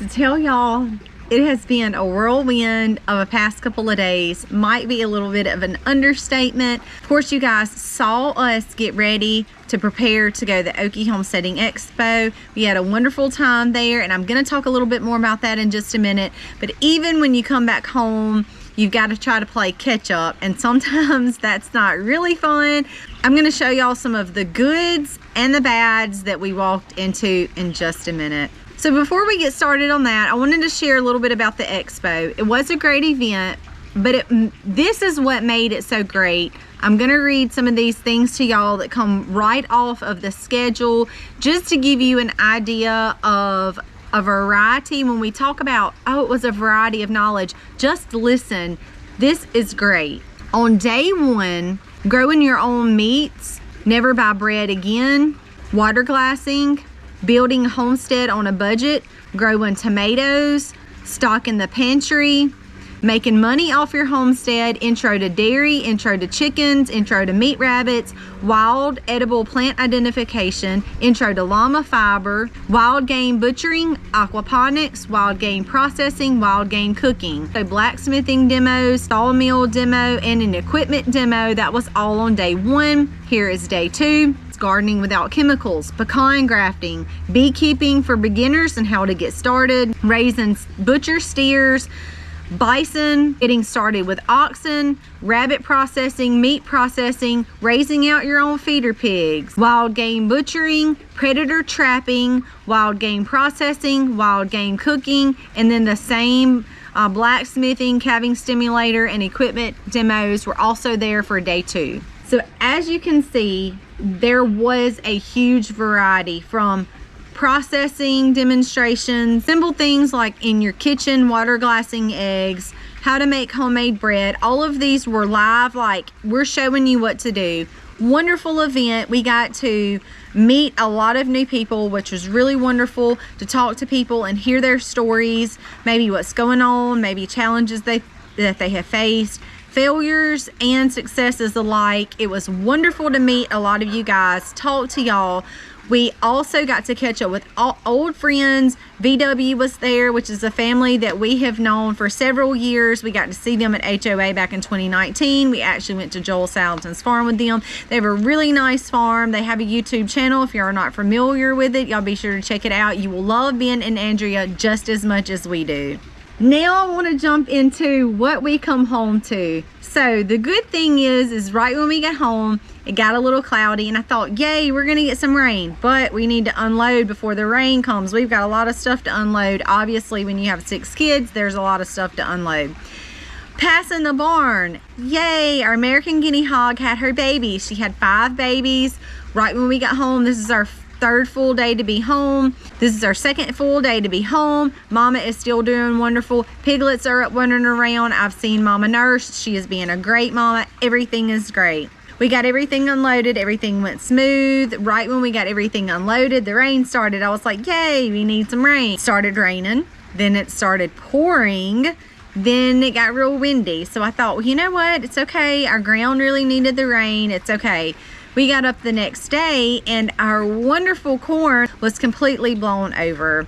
to tell y'all, it has been a whirlwind of a past couple of days. Might be a little bit of an understatement. Of course, you guys saw us get ready to prepare to go to the Okie Homesteading Expo. We had a wonderful time there, and I'm going to talk a little bit more about that in just a minute. But even when you come back home, you've got to try to play catch up, and sometimes that's not really fun. I'm going to show y'all some of the goods and the bads that we walked into in just a minute. So before we get started on that, I wanted to share a little bit about the Expo. It was a great event, but this is what made it so great. I'm gonna read some of these things to y'all that come right off of the schedule, just to give you an idea of a variety. When we talk about, oh, it was a variety of knowledge, just listen. This is great. On day one, growing your own meats, never buy bread again, water glassing, building a homestead on a budget, growing tomatoes, stocking the pantry, making money off your homestead, intro to dairy, intro to chickens, intro to meat rabbits, wild edible plant identification, intro to llama fiber, wild game butchering, aquaponics, wild game processing, wild game cooking. So blacksmithing demos, sawmill demo, and an equipment demo. That was all on day one. Here is day two. Gardening without chemicals, pecan grafting, beekeeping for beginners and how to get started, raising butcher steers, bison, getting started with oxen, rabbit processing, meat processing, raising out your own feeder pigs, wild game butchering, predator trapping, wild game processing, wild game cooking, and then the same blacksmithing, calving stimulator, and equipment demos were also there for day two. So as you can see, there was a huge variety, from processing demonstrations, simple things like in your kitchen, water glassing eggs, how to make homemade bread. All of these were live, like we're showing you what to do. Wonderful event. We got to meet a lot of new people, which was really wonderful, to talk to people and hear their stories, maybe what's going on, maybe challenges that they have faced, failures and successes alike. It was wonderful to meet a lot of you guys, talk to y'all. We also got to catch up with old friends. VW was there, which is a family that we have known for several years. We got to see them at HOA back in 2019. We actually went to Joel Salatin's farm with them. They have a really nice farm. They have a YouTube channel. If you're not familiar with it, y'all be sure to check it out. You will love Ben and Andrea just as much as we do. Now I want to jump into what we come home to. So the good thing is right when we got home, it got a little cloudy, and I thought, yay, we're gonna get some rain, but we need to unload before the rain comes. We've got a lot of stuff to unload. Obviously, when you have 6 kids, there's a lot of stuff to unload. Passing the barn, yay, our American guinea hog had her baby. She had 5 babies right when we got home. This is our third full day to be home. This is our second full day to be home. Mama is still doing wonderful. Piglets are up running around. I've seen Mama nurse. She is being a great mama. Everything is great. We got everything unloaded. Everything went smooth. Right when we got everything unloaded, the rain started. I was like, yay, we need some rain. It started raining. Then it started pouring. Then it got real windy. So I thought, well, you know what? It's okay. Our ground really needed the rain. It's okay. We got up the next day and our wonderful corn was completely blown over.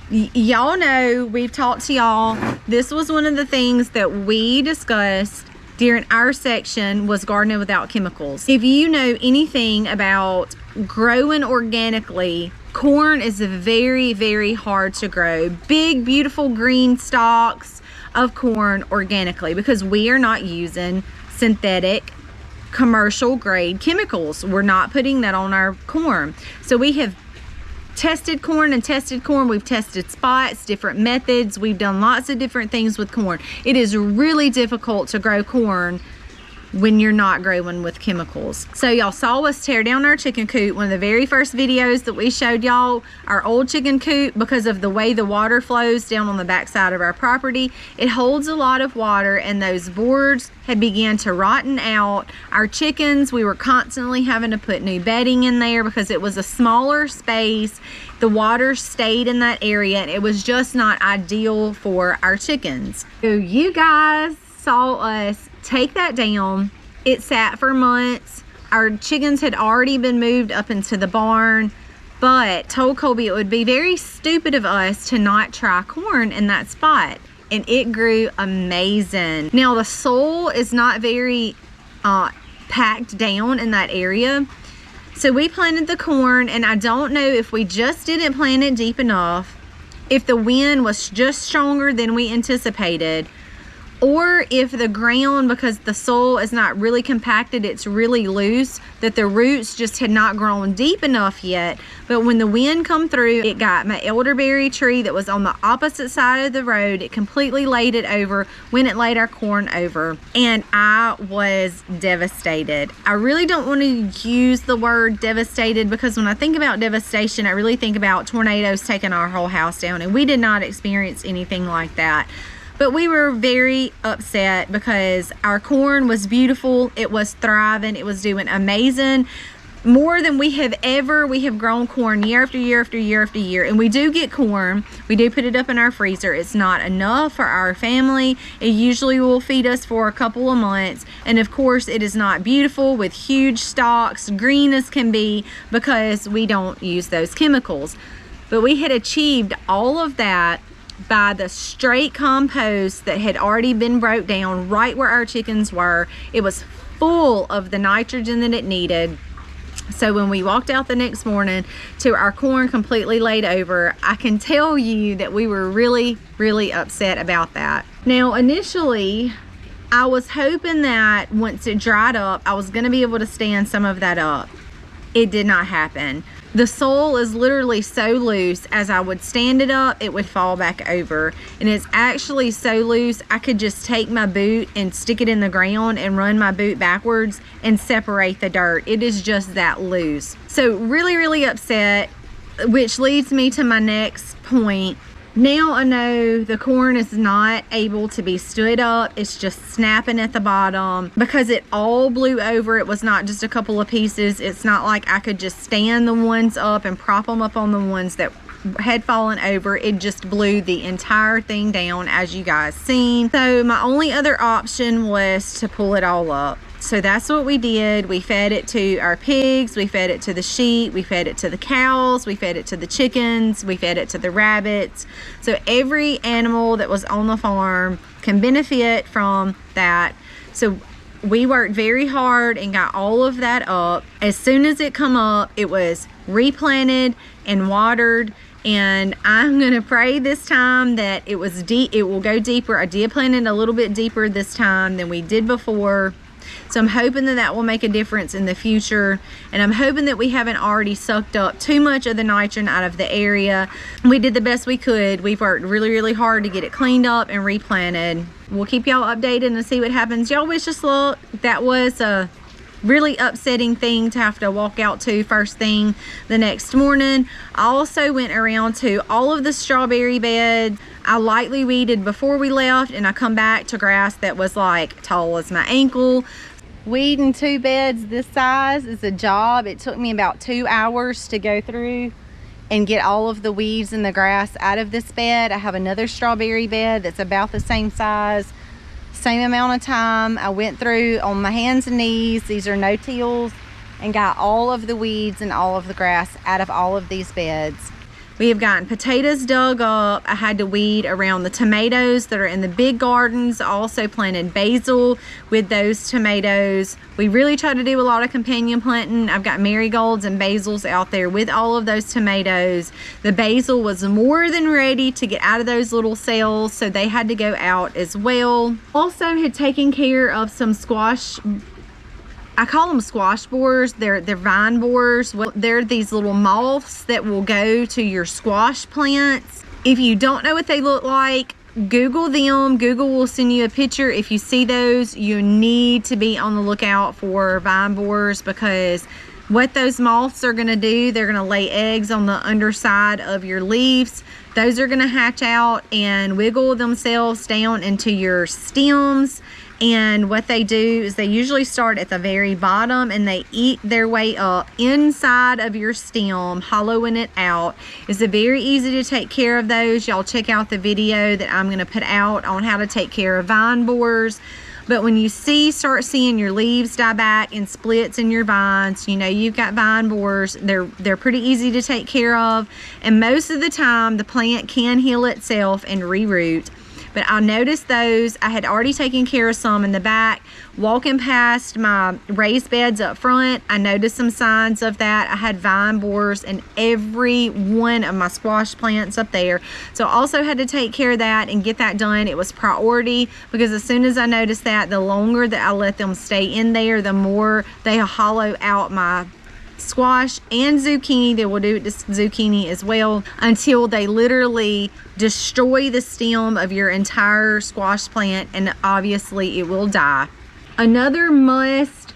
Y'all know, we've talked to y'all. This was one of the things that we discussed during our section, was gardening without chemicals. If you know anything about growing organically, corn is very, very hard to grow. Big, beautiful green stalks of corn organically, because we are not using synthetic commercial grade chemicals. We're not putting that on our corn. So we have tested corn and tested corn. We've tested spots, different methods. We've done lots of different things with corn. It is really difficult to grow corn when you're not growing with chemicals. So y'all saw us tear down our chicken coop. One of the very first videos that we showed y'all, our old chicken coop, because of the way the water flows down on the backside of our property, it holds a lot of water, and those boards had began to rotten out. Our chickens, we were constantly having to put new bedding in there because it was a smaller space. The water stayed in that area, and it was just not ideal for our chickens. So you guys saw us take that down. It sat for months. Our chickens had already been moved up into the barn. but told Colby it would be very stupid of us to not try corn in that spot. And it grew amazing. Now the soil is not very packed down in that area. So we planted the corn, and I don't know if we just didn't plant it deep enough, if the wind was just stronger than we anticipated, or if the ground, because the soil is not really compacted, it's really loose, that the roots just had not grown deep enough yet. But when the wind come through, it got my elderberry tree that was on the opposite side of the road. It completely laid it over when it laid our corn over, and I was devastated. I really don't want to use the word devastated, because when I think about devastation, I really think about tornadoes taking our whole house down, and we did not experience anything like that. But we were very upset because our corn was beautiful. It was thriving. It was doing amazing. More than we have grown corn year after year after year after year. And we do get corn. We do put it up in our freezer. It's not enough for our family. It usually will feed us for a couple of months. And of course, it is not beautiful with huge stalks, green as can be, because we don't use those chemicals. But we had achieved all of that by the straight compost that had already been broke down right where our chickens were. It was full of the nitrogen that it needed. So when we walked out the next morning to our corn completely laid over, I can tell you that we were really, really upset about that. Now, initially, I was hoping that once it dried up, I was going to be able to stand some of that up. It did not happen. The soil is literally so loose, as I would stand it up, it would fall back over. And it's actually so loose, I could just take my boot and stick it in the ground and run my boot backwards and separate the dirt. It is just that loose. So really, really upset, which leads me to my next point. Now I know the corn is not able to be stood up. It's just snapping at the bottom because it all blew over. It was not just a couple of pieces. It's not like I could just stand the ones up and prop them up on the ones that had fallen over. It just blew the entire thing down, as you guys seen. So my only other option was to pull it all up. So that's what we did. We fed it to our pigs, we fed it to the sheep, we fed it to the cows, we fed it to the chickens, we fed it to the rabbits. So every animal that was on the farm can benefit from that. So we worked very hard and got all of that up. As soon as it come up, it was replanted and watered. And I'm gonna pray this time that it was deep. It will go deeper. I did plant it a little bit deeper this time than we did before. So I'm hoping that that will make a difference in the future. And I'm hoping that we haven't already sucked up too much of the nitrogen out of the area. We did the best we could. We've worked really, really hard to get it cleaned up and replanted. We'll keep y'all updated and see what happens. Y'all wish us luck. That was a really upsetting thing to have to walk out to first thing the next morning. I also went around to all of the strawberry beds. I lightly weeded before we left, and I come back to grass that was like tall as my ankle. Weeding 2 beds this size is a job. It took me about 2 hours to go through and get all of the weeds and the grass out of this bed. I have another strawberry bed that's about the same size, same amount of time. I went through on my hands and knees, these are no-tills, and got all of the weeds and all of the grass out of all of these beds. We have gotten potatoes dug up. I had to weed around the tomatoes that are in the big gardens. I also planted basil with those tomatoes. We really try to do a lot of companion planting. I've got marigolds and basils out there with all of those tomatoes. The basil was more than ready to get out of those little cells, so they had to go out as well. Also had taken care of some squash. I call them squash borers. They're vine borers. Well, they're these little moths that will go to your squash plants. If you don't know what they look like, Google them. Google will send you a picture. If you see those, you need to be on the lookout for vine borers, because what those moths are going to do, they're going to lay eggs on the underside of your leaves. Those are going to hatch out and wiggle themselves down into your stems. And what they do is they usually start at the very bottom and they eat their way up inside of your stem, hollowing it out. It's very easy to take care of those. Y'all check out the video that I'm going to put out on how to take care of vine borers. But when you start seeing your leaves die back and splits in your vines, you know you've got vine borers. They're pretty easy to take care of, and most of the time the plant can heal itself and reroot. But I noticed those. I had already taken care of some in the back. Walking past my raised beds up front, I noticed some signs of that. I had vine borers in every one of my squash plants up there. So I also had to take care of that and get that done. It was priority, because as soon as I noticed that, the longer that I let them stay in there, the more they hollow out my squash and zucchini. They will do it to zucchini as well, until they literally destroy the stem of your entire squash plant, and obviously it will die. Another must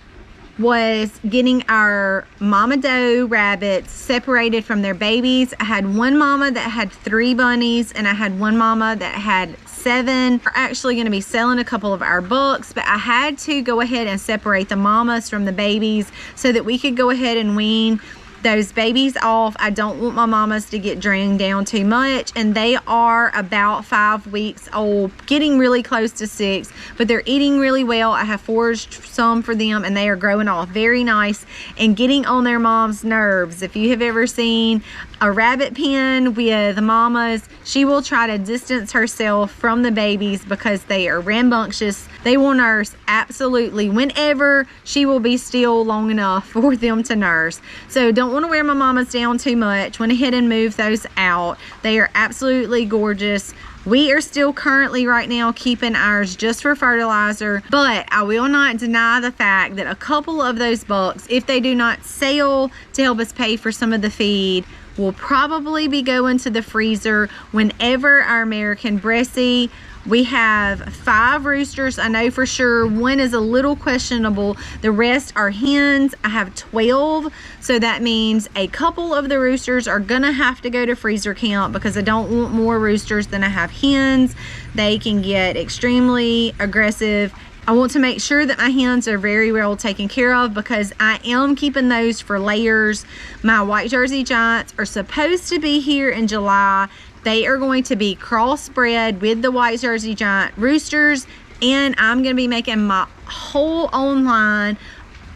was getting our mama doe rabbits separated from their babies. I had one mama that had 3 bunnies, and I had one mama that had 7. We're actually going to be selling a couple of our bucks, but I had to go ahead and separate the mamas from the babies so that we could go ahead and wean those babies off. I don't want my mamas to get dragged down too much, and they are about 5 weeks old, getting really close to 6, but they're eating really well. I have foraged some for them, and they are growing off very nice and getting on their mom's nerves. If you have ever seen a rabbit pen with the mamas, she will try to distance herself from the babies because they are rambunctious. They will nurse absolutely whenever she will be still long enough for them to nurse. So don't want to wear my mamas down too much. Went ahead and moved those out. They are absolutely gorgeous. We are still currently right now keeping ours just for fertilizer, but I will not deny the fact that a couple of those bucks, if they do not sell to help us pay for some of the feed, will probably be going to the freezer whenever our American Bressie. We have 5 roosters. I know for sure one is a little questionable. The rest are hens. I have 12. So that means a couple of the roosters are gonna have to go to freezer camp, because I don't want more roosters than I have hens. They can get extremely aggressive. I want to make sure that my hens are very well taken care of, because I am keeping those for layers. My white Jersey Giants are supposed to be here in July. They are going to be crossbred with the white Jersey Giant roosters, and I'm going to be making my whole own line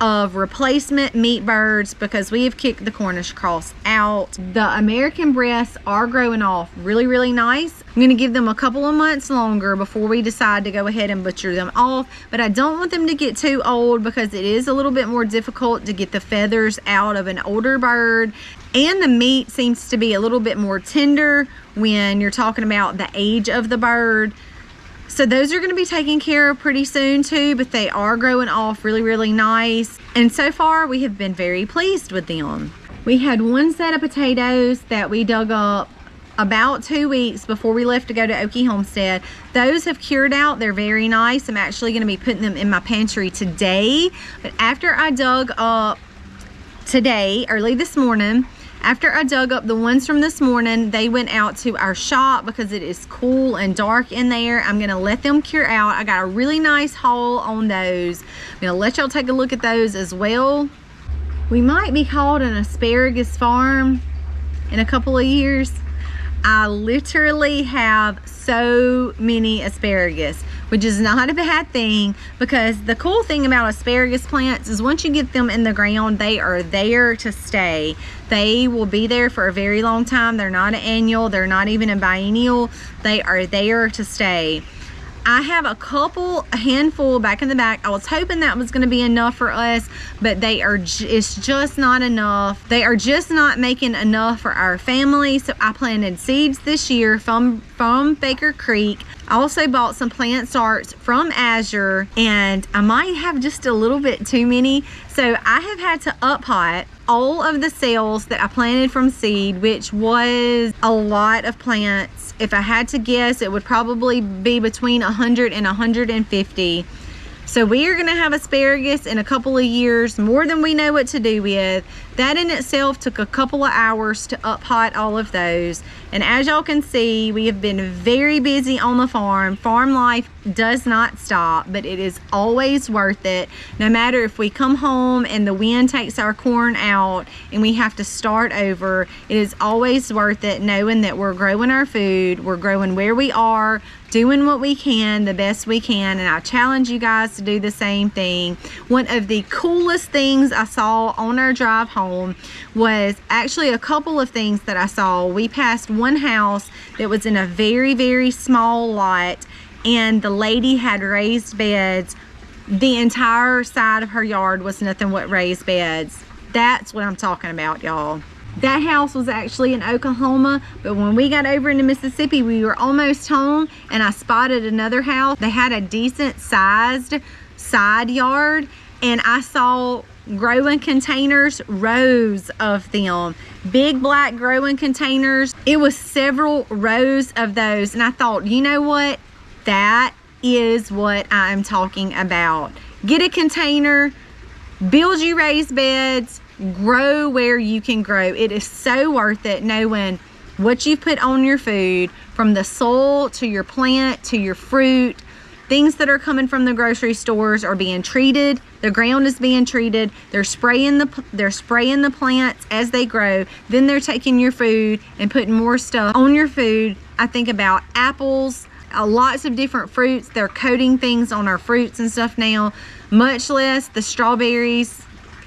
of replacement meat birds, because we have kicked the Cornish cross out. The American breasts are growing off really, really nice. I'm going to give them a couple of months longer before we decide to go ahead and butcher them off, but I don't want them to get too old, because it is a little bit more difficult to get the feathers out of an older bird, and the meat seems to be a little bit more tender when you're talking about the age of the bird. So those are going to be taken care of pretty soon too, but they are growing off really, really nice. And so far we have been very pleased with them. We had one set of potatoes that we dug up about 2 weeks before we left to go to Okie Homestead. Those have cured out. They're very nice. I'm actually going to be putting them in my pantry today. But after I dug up today, early this morning, after I dug up the ones from this morning, they went out to our shop because it is cool and dark in there. I'm gonna let them cure out. I got a really nice haul on those. I'm gonna let y'all take a look at those as well. We might be called an asparagus farm in a couple of years. I literally have so many asparagus, which is not a bad thing, because the cool thing about asparagus plants is once you get them in the ground, they are there to stay. They will be there for a very long time. They're not an annual, they're not even a biennial. They are there to stay. I have a handful back in the back. I was hoping that was going to be enough for us, but it's just not enough. They are just not making enough for our family. So I planted seeds this year from Baker Creek. I also bought some plant starts from Azure, and I might have just a little bit too many. So I have had to up-pot all of the cells that I planted from seed, which was a lot of plants. If I had to guess, it would probably be between 100 and 150. So we are going to have asparagus in a couple of years, more than we know what to do with. That in itself took a couple of hours to up-pot all of those. And as y'all can see, we have been very busy on the farm. Farm life does not stop, but it is always worth it. No matter if we come home and the wind takes our corn out and we have to start over, it is always worth it knowing that we're growing our food, we're growing where we are, doing what we can, the best we can, and I challenge you guys to do the same thing. One of the coolest things I saw on our drive home was actually a couple of things that I saw. We passed one house that was in a very, very small lot, and the lady had raised beds. The entire side of her yard was nothing but raised beds. That's what I'm talking about, y'all. That house was actually in Oklahoma, but when we got over into Mississippi, we were almost home and I spotted another house. They had a decent sized side yard, and I saw growing containers, rows of them, big black growing containers. It was several rows of those, and I thought, you know what? That is what I'm talking about. Get a container, build you raised beds, grow where you can grow. It is so worth it knowing what you put on your food, from the soil to your plant to your fruit. Things that are coming from the grocery stores are being treated. The ground is being treated. They're spraying the plants as they grow. Then they're taking your food and putting more stuff on your food. I think about apples, lots of different fruits. They're coating things on our fruits and stuff now, much less the strawberries,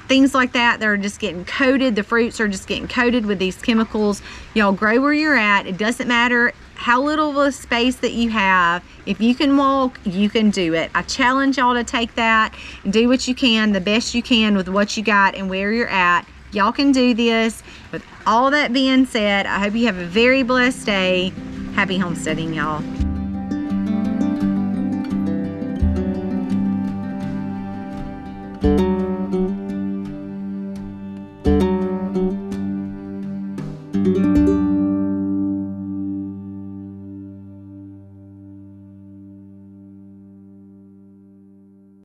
things like that. They're just getting coated. The fruits are just getting coated with these chemicals. Y'all grow where you're at. It doesn't matter how little of a space that you have. If you can walk, you can do it. I challenge y'all to take that and do what you can, the best you can with what you got and where you're at. Y'all can do this. With all that being said, I hope you have a very blessed day. Happy homesteading, y'all.